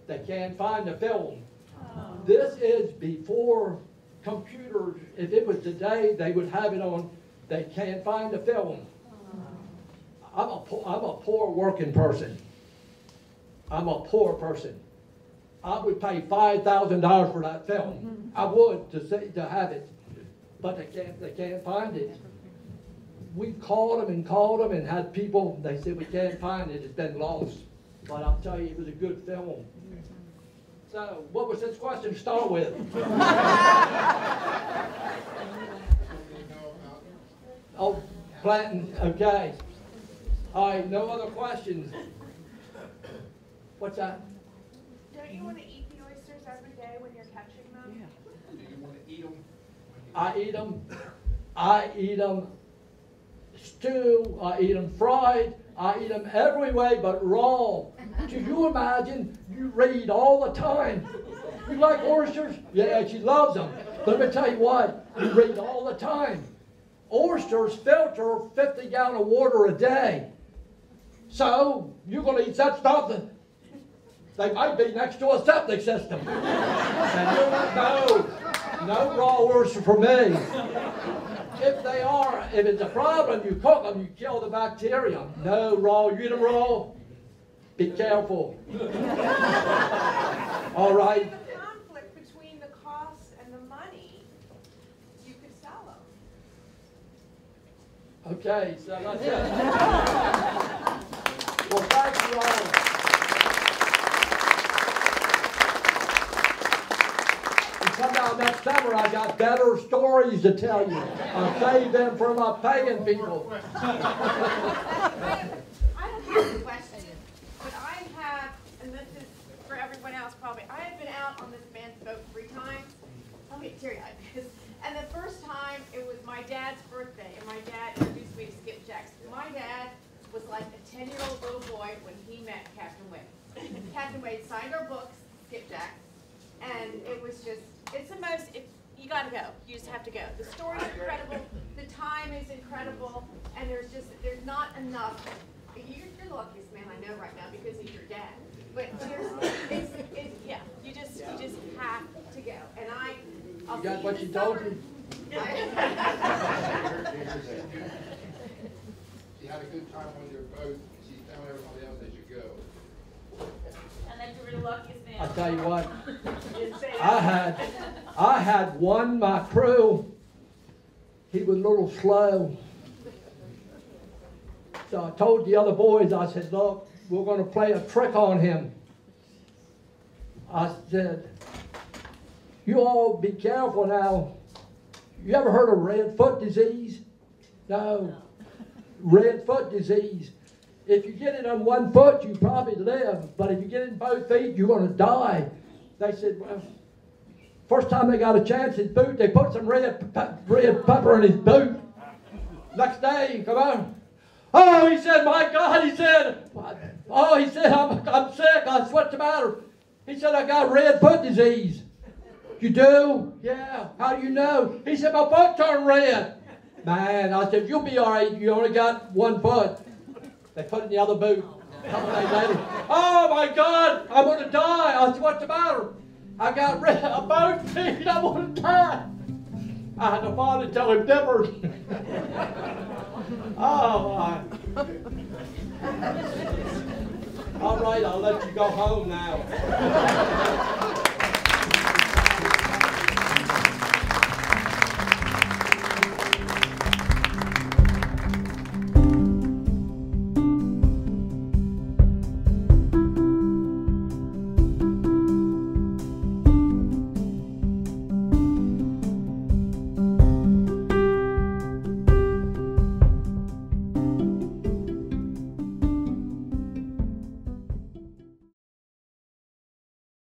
They can't find the film. Oh. This is before computers. If it was today, they would have it on. They can't find the film. Oh. I'm a poor working person. I'm a poor person. I would pay $5,000 for that film. I would to have it, but they can't find it. We called them and had people. They said we can't find it. It's been lost. But I'll tell you, it was a good film. So, what was this question to start with? Oh, planting, okay. All right, no other questions. What's that? Don't you want to eat the oysters every day when you're catching them? Do you want to eat them? I eat them stew, I eat them fried, I eat them every way but raw. Do you imagine you read all the time? You like oysters? Yeah, she loves them. But let me tell you what, you read all the time. Oysters filter 50 gallons of water a day. So, you're going to eat that stuff that they might be next to a septic system. And you're like, no raw oyster for me. If they are, if it's a problem, you cook them, you kill the bacteria. No raw, you eat them raw. Be careful. All right. The conflict between the cost and the money, you could sell them. Okay, so that's it. Well, thank you all. Somehow next summer I got better stories to tell you. I'll save them for my pagan people. I don't have a question, but I have, and this is for everyone else probably, I have been out on this man's boat 3 times. I'll get teary-eyed because, and the first time it was my dad's birthday, and my dad introduced me to skipjacks. My dad was like a 10-year-old little boy when he met Captain Wade. Captain Wade signed our books, skipjacks, and it was just, it's the most, you gotta go. You just have to go. The story's incredible, the time is incredible, and there's not enough. You're the luckiest man I know right now because he's your dad. But yeah, you just have to go. And I'll You got see what you you this told summer. me? You had a good time on your boat, so you tell everybody else they should go. And then you're the luckiest man. I'll tell you what, You didn't say that. I had one, my crew, he was a little slow. So I told the other boys, I said, look, we're going to play a trick on him. I said, you all be careful now. You ever heard of red foot disease? No. Red foot disease. If you get it on one foot, you probably live. But if you get it in both feet, you're going to die. They said, well, first time they got a chance, his boot, they put some red pepper in his boot. Next day, come on. Oh, he said, my God, he said, I'm sick. I said, what's the matter? He said, I got red foot disease. You do? Yeah. How do you know? He said, my foot turned red. Man, I said, you'll be all right. You only got one foot. They put it in the other boot. A couple days later, oh my God, I'm going to die. I said, what's the matter? I got both feet. I'm going to die. I had to finally tell him different. Oh my. All right, I'll let you go home now.